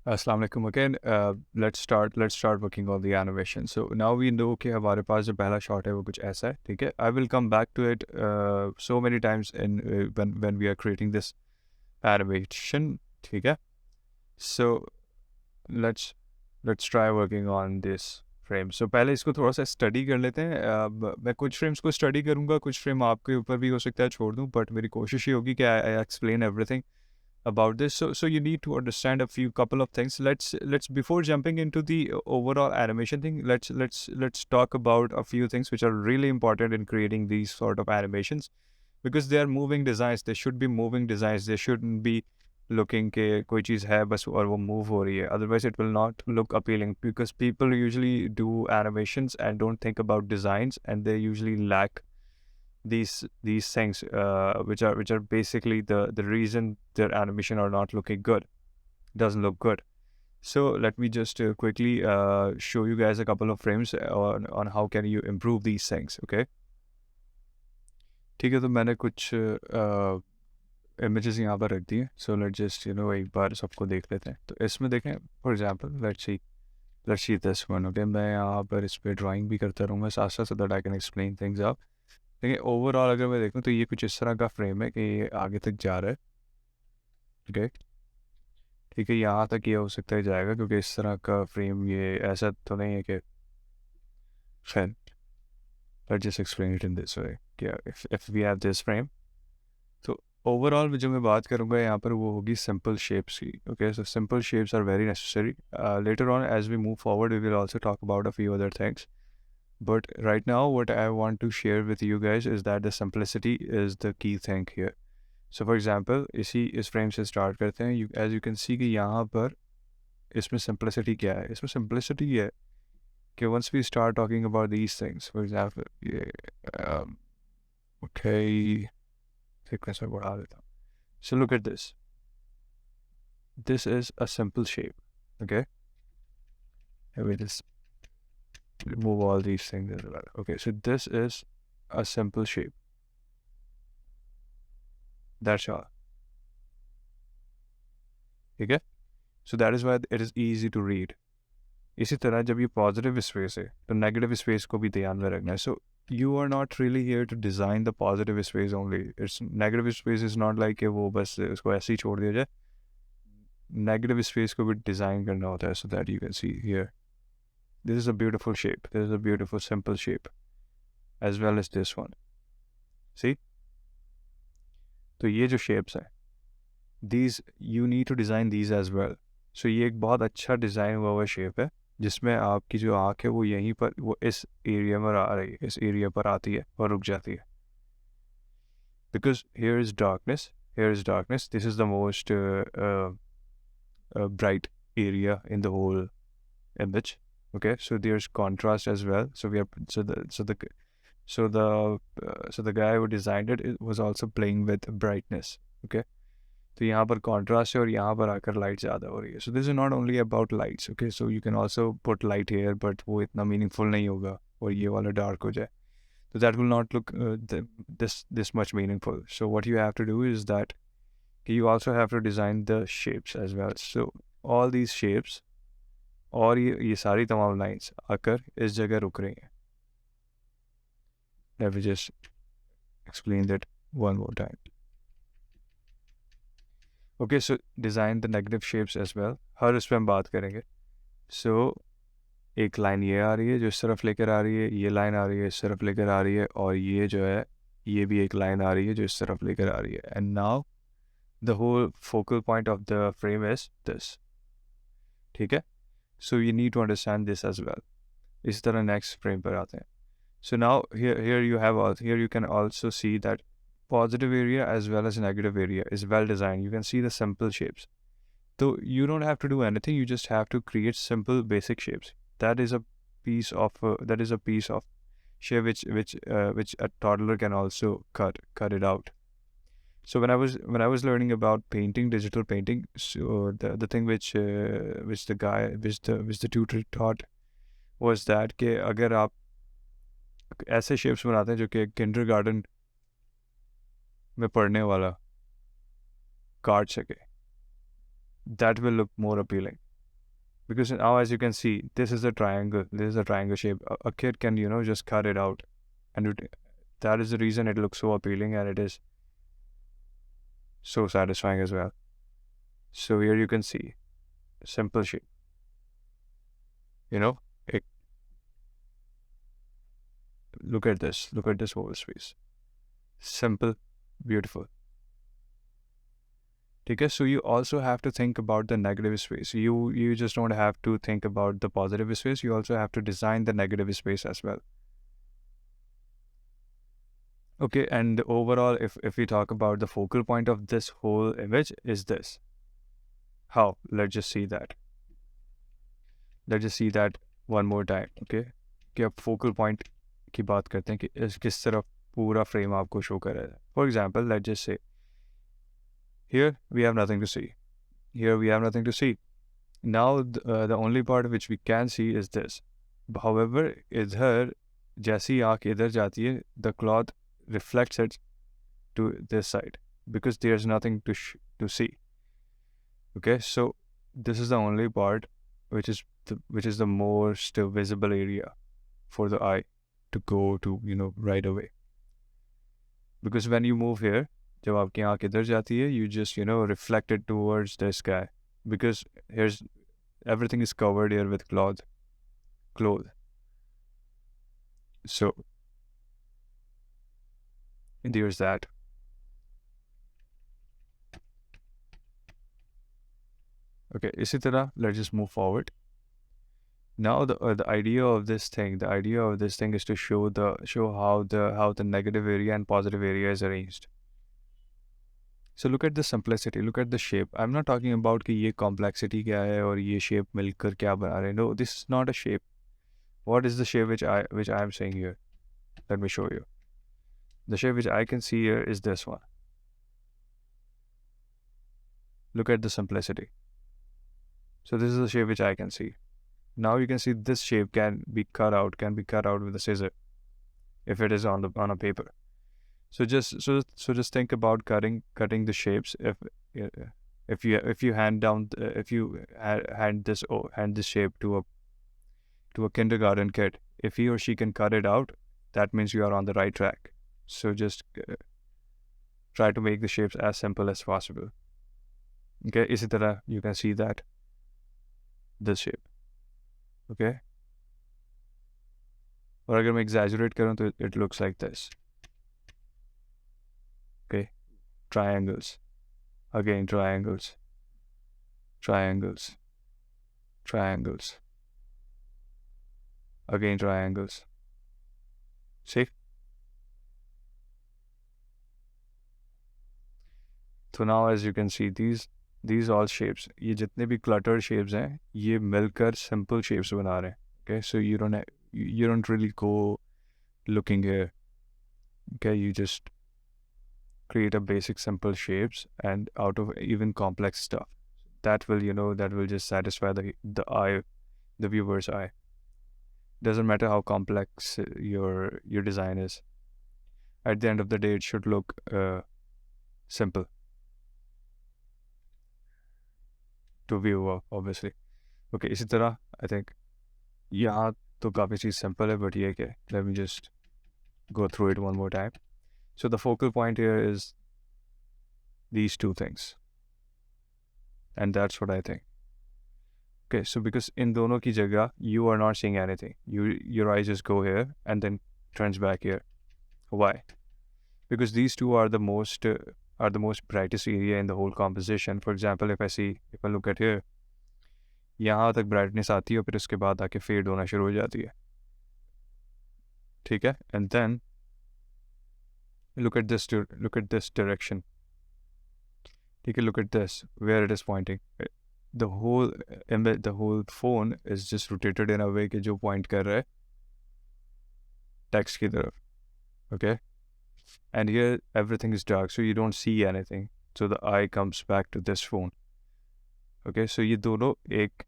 Assalamu alaikum again. Let's start working on the animation. So now we know कि हमारे पास जो पहला shot है वो कुछ ऐसा है, ठीक है? I will come back to it so many times in when we are creating this animation, ठीक है? So let's let's try working on this frame. So पहले इसको थोड़ा सा study कर लेते हैं. मैं कुछ frames को study करूँगा, कुछ frame आपके ऊपर भी हो सकता है छोड़ दूँ, but मेरी कोशिश ये होगी कि I explain everything about this. So you need to understand a few couple of things. Let's before jumping into the overall animation thing, let's talk about a few things which are really important in creating these sort of animations, because they are moving designs. They should be moving designs. They shouldn't be looking के कोई चीज़ है बस और वो move हो रही है. Otherwise it will not look appealing, because people usually do animations and don't think about designs, and they usually lack these things, which are basically the reason their animation are not looking good, doesn't look good. So let me just quickly show you guys a couple of frames on how can you improve these things. Okay, ठीक है, तो मैंने कुछ images यहाँ पर रख दिए. So let's just एक बार सबको देख लेते हैं. तो इसमें देखें, for example, let's see this one. Okay, मैं यहाँ पर इस पर ड्राइंग भी करता रहूँगा साथ साथ, so that I can explain things up. देखिए ओवरऑल अगर मैं देखूँ तो ये कुछ इस तरह का फ्रेम है कि ये आगे तक जा रहा है. ओके, ठीक है, यहाँ तक ये हो सकता है जाएगा, क्योंकि इस तरह का फ्रेम ये ऐसा तो नहीं है कि खैर let's just explain it in this way कि if we have this frame, तो ओवरऑल जो मैं बात करूँगा यहाँ पर वो होगी सिंपल शेप्स की. Okay, so simple shapes are very necessary. Later on as we move forward we will also talk about a few other things. But right now, what I want to share with you guys is that the simplicity is the key thing here. So for example, इस frame से start करते हैं. As you can see कि यहाँ पर इसमें simplicity क्या है? इसमें simplicity ये है कि once we start talking about these things, for example, ये okay, thickness में बढ़ा देता हूँ. So look at this. This is a simple shape. Okay, let me just remove all these things as well. Okay, so this is a simple shape. That's all. ठीक है, so that is why it is easy to read. इसी तरह जब ये positive space है तो negative space को भी ध्यान में रखना है. So you are not really here to design the positive space only. It's negative space is not like कि वो बस उसको ऐसे ही छोड़ दिया जाए. नेगेटिव स्पेस को भी डिज़ाइन करना होता है, so that you can see here this is a beautiful shape, this is a beautiful simple shape as well as this one. See, तो ये जो शेप्स हैं, these you need to design these as well. So ये एक बहुत अच्छा design हुआ हुआ शेप है जिसमें आपकी जो आँख है वो यहीं पर, वो इस एरिया में आ रही है, इस एरिया पर आती है और रुक जाती है. Because here is darkness, this is the most bright area in the whole image. Okay, so there's contrast as well. So we are so the guy who designed it was also playing with brightness. Okay, तो यहाँ पर contrast है और यहाँ पर आकर light ज़्यादा हो रही है. So this is not only about lights. Okay, so you can also put light here, but वो इतना मीनिंगफुल नहीं होगा और ये वाला डार्क हो जाए, तो that will not look this much meaningful. So what you have to do is that you also have to design the shapes as well. So all these shapes और ये सारी तमाम लाइंस आकर इस जगह रुक रही हैं. Let me just explain that one more time. Okay, so design the negative shapes as well. हर उस पर हम बात करेंगे. So एक लाइन ये आ रही है जो इस तरफ लेकर आ रही है, ये लाइन आ रही है इस तरफ लेकर आ रही है, और ये जो है ये भी एक लाइन आ रही है जो इस तरफ लेकर आ रही है. And now the whole focal point of the frame is this. ठीक है, so you need to understand this as well. इस तरह नेक्स्ट फ्रेम पर आते हैं. So now here you can also see that positive area as well as negative area is well designed. You can see the simple shapes. So you don't have to do anything. You just have to create simple basic shapes. That is a piece of shape which a toddler can also cut it out. So when I was learning about painting, digital painting, so the thing which the tutor taught was that कि अगर आप ऐसे shapes बनाते हैं जो कि kindergarten में पढ़ने वाला काट सके, that will look more appealing. Because now, as you can see, this is a triangle. This is a triangle shape. A kid can, just cut it out, and that is the reason it looks so appealing, and it is so satisfying as well. So here you can see simple shape. It, look at this. Look at this whole space. Simple, beautiful. Okay, so you also have to think about the negative space. You just don't have to think about the positive space. You also have to design the negative space as well. Okay, and overall, if we talk about the focal point of this whole image is this. How? Let's just see that. Let's just see that one more time. Okay, कि अब focal point की बात करते हैं कि किस तरह पूरा frame आपको show कर रहा है. For example, let's just say here we have nothing to see. Here we have nothing to see. Now the only part which we can see is this. However, इधर जैसी आँख इधर जाती है, the cloth reflects it to this side because there's nothing to see. Okay, so this is the only part which is the most visible area for the eye to go to right away. Because when you move here, जब आपकी आँख इधर जाती है, you just reflect it towards the sky because here's everything is covered here with cloth. So there's that. Okay, इसी तरह let's just move forward. Now the idea of this thing is to show how the negative area and positive area is arranged. So look at the simplicity, look at the shape. I'm not talking about कि ये complexity क्या है और ये shape मिलकर क्या बना रहे हैं. No, this is not a shape. What is the shape which I am saying here? Let me show you. The shape which I can see here is this one. Look at the simplicity. So this is the shape which I can see. Now you can see this shape can be cut out with a scissor if it is on a paper. So just think about cutting the shapes. If you hand this shape to a kindergarten kid, if he or she can cut it out, that means you are on the right track. So just try to make the shapes as simple as possible. Okay, इसी तरह you can see that this shape. Okay, और अगर मैं exaggerate करूँ तो it looks like this. Okay, triangles, again triangles, again triangles. See? So now as you can see, these all shapes, ये जितने भी cluttered shapes हैं, ये मिलकर simple shapes बना रहे हैं. Okay, so you don't really go looking here. Okay, you just create a basic simple shapes, and out of even complex stuff, that will just satisfy the eye, the viewer's eye. Doesn't matter how complex your design is. At the end of the day, it should look simple to viewer, obviously. Okay, इसी तरह I think यहाँ तो काफ़ी चीज़ simple है, but ये क्या? Let me just go through it one more time. So the focal point here is these two things, and that's what I think. Okay, so because in दोनों की जगह you are not seeing anything. Your eyes just go here and then turns back here. Why? Because these two are the most brightest area in the whole composition. For example, if I look at here, यहाँ तक brightness आती है और फिर उसके बाद आके fade होना शुरू हो जाती है. ठीक है? And then look at this direction. ठीक है? Look at this, where it is pointing. The whole phone is just rotated in a way कि जो point कर रहा है text की तरफ. Okay? And here everything is dark, so you don't see anything. So the eye comes back to this phone. Okay, so ये दोनों एक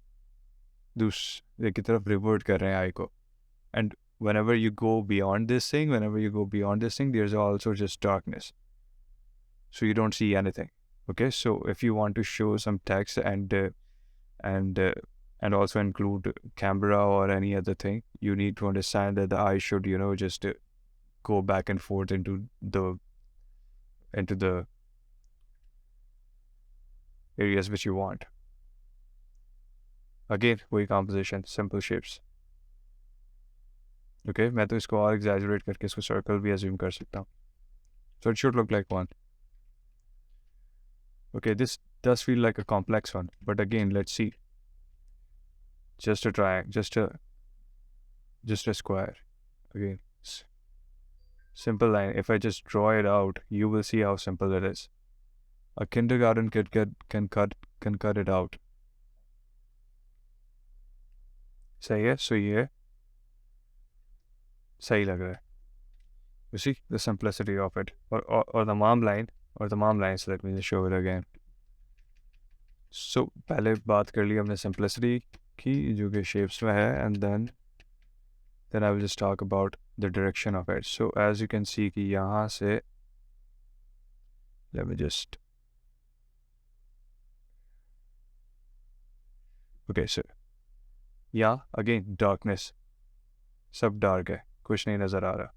दूसरे की तरफ revert कर रहे हैं eye को. And whenever you go beyond this thing, there's also just darkness. So you don't see anything. Okay, so if you want to show some text and and also include camera or any other thing, you need to understand that the eye should, just go back and forth into the areas which you want. Again, वही composition, simple shapes. Okay, मैं तो इसको और exaggerate करके इसको circle भी assume कर सकता हूँ. So it should look like one. Okay, this does feel like a complex one, but again, let's see. Just a triangle, just a square. Again, simple line. If I just draw it out, you will see how simple it is. A kindergarten kid can cut it out. सही है, so ये सही लग रहा है. You see the simplicity of it, or the mom line, or the mom lines. Let me just show it again. So पहले बात कर ली हमने simplicity की जो कि shapes में है, and then I will just talk about the direction of it. So as you can see कि यहाँ से, let me just, okay, so yeah, again darkness, सब dark है, कुछ नहीं नज़र आ रहा.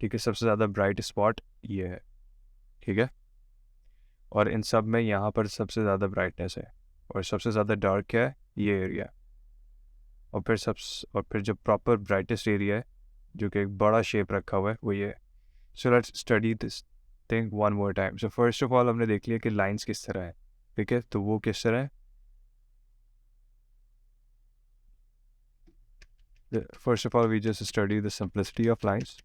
ठीक है, सबसे ज़्यादा ब्राइट स्पॉट ये है. ठीक है, और इन सब में यहाँ पर सबसे ज़्यादा ब्राइटनेस है, और सबसे ज़्यादा डार्क है ये एरिया. और फिर जो प्रॉपर ब्राइटेस्ट एरिया है जो कि एक बड़ा शेप रखा हुआ है वो ये है. So let's study this thing one more time. So first of all हमने देख लिया कि लाइंस किस तरह है. ठीक है, तो वो किस तरह है. First of all, we just study the simplicity of lines.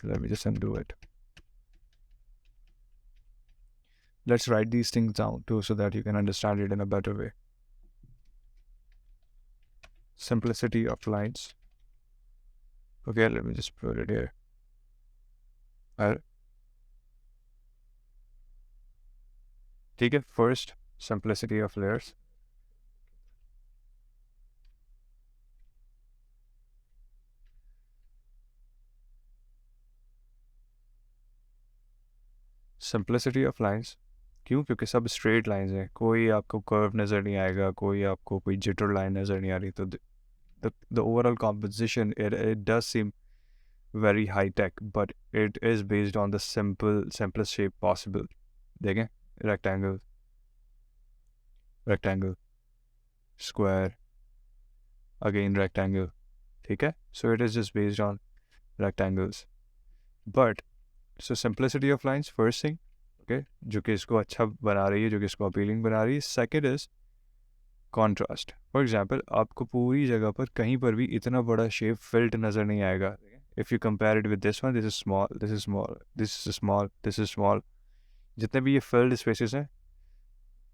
Let me just undo it. Let's write these things down too so that you can understand it in a better way. Simplicity of lines. Okay, let me just put it here. ठीक है, first, simplicity of layers. Simplicity of lines. क्यों? क्योंकि सब straight lines हैं. कोई आपको curve नज़र नहीं आएगा, कोई आपको कोई jitter line नज़र नहीं आ रही. तो the overall composition, it does seem very high tech, but it is based on the simplest shape possible. देखें, rectangle, square, again rectangle. ठीक है, so it is just based on rectangles. But so simplicity of lines, first thing, okay, जो कि इसको अच्छा बना रही है, जो कि इसको appealing बना रही है. Second is contrast. For example, आपको पूरी जगह पर कहीं पर भी इतना बड़ा shape filled नज़र नहीं आएगा. If you compare it with this one, this is small, this is small, this is small, this is small. जितने भी ये filled spaces हैं,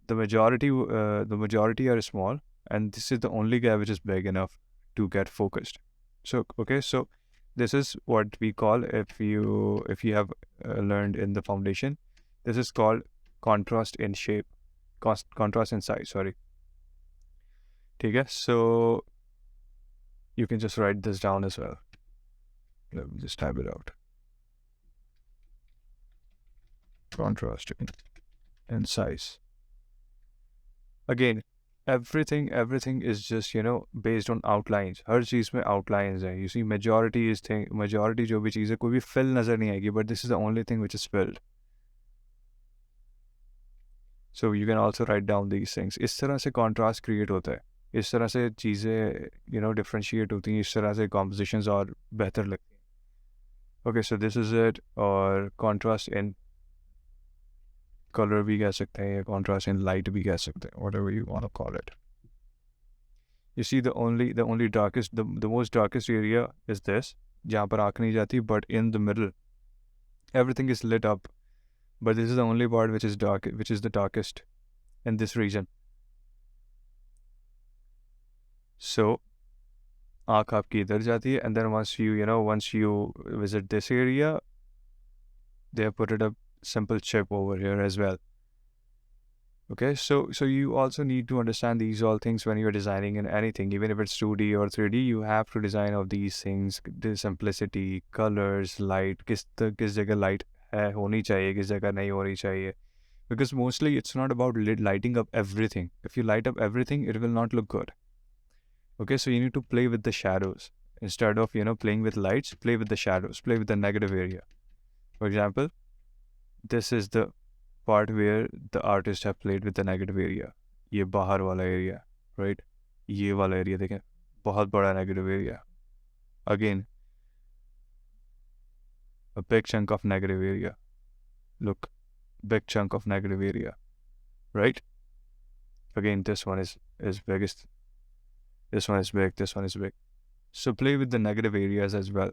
the majority are small, and this is the only guy which is big enough to get focused. So okay, so this is what we call, if you have learned in the foundation, this is called contrast in shape, contrast in size, sorry. Okay, so you can just write this down as well. Let me just type it out. Contrast in size. Again, everything is just, based on outlines. हर चीज़ में outlines हैं. You see, majority जो भी चीज़ है, कोई भी fill नज़र नहीं आएगी, but this is the only thing which is filled. So you can also write down these things. इस तरह से contrast create होता है. इस तरह से चीज़ें, differentiate होती हैं. इस तरह से compositions और बेहतर लगती हैं. Okay, so this is it. और contrast in color भी कह सकते हैं, या contrast in light भी कह सकते हैं, whatever you want to call it. You see, the only darkest, the most darkest area is this, जहाँ पर आँख नहीं जाती, but in the middle, everything is lit up. But this is the only part which is dark, which is the darkest in this region. So, आँख आपकी इधर जाती है, and then once you visit this area, they have put it a simple chip over here as well. Okay, so you also need to understand these all things when you're designing in anything, even if it's 2D or 3D. You have to design of these things, the simplicity, colors, light, किस जगह light है होनी चाहिए, किस जगह नहीं होनी चाहिए. because mostly it's not about lighting up everything. If you light up everything, it will not look good. Okay, so you need to play with the shadows. Instead of, playing with lights, play with the shadows, play with the negative area. For example, this is the part where the artist have played with the negative area. ये बाहर वाला area, right? ये वाला area देखें, बहुत बड़ा negative area. Again, a big chunk of negative area. Look, big chunk of negative area, right? Again, this one is biggest. This one is big. This one is big. So play with the negative areas as well.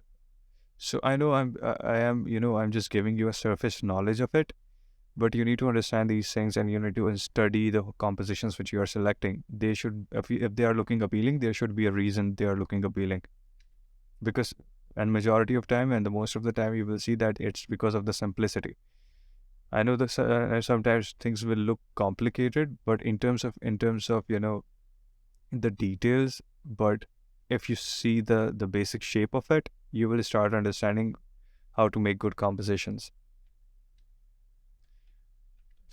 So I know I am, I'm just giving you a surface knowledge of it, but you need to understand these things, and you need to study the compositions which you are selecting. They should, if they are looking appealing, there should be a reason they are looking appealing. Because, and majority of time, and the most of the time, you will see that it's because of the simplicity. I know that sometimes things will look complicated, but in terms of the details, but if you see the basic shape of it, you will start understanding how to make good compositions.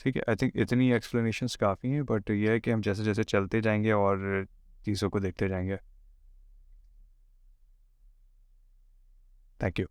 ठीक है, I think इतनी explanations काफ़ी हैं, but ये है कि हम जैसे जैसे चलते जाएंगे और चीज़ों को देखते जाएंगे. Thank you.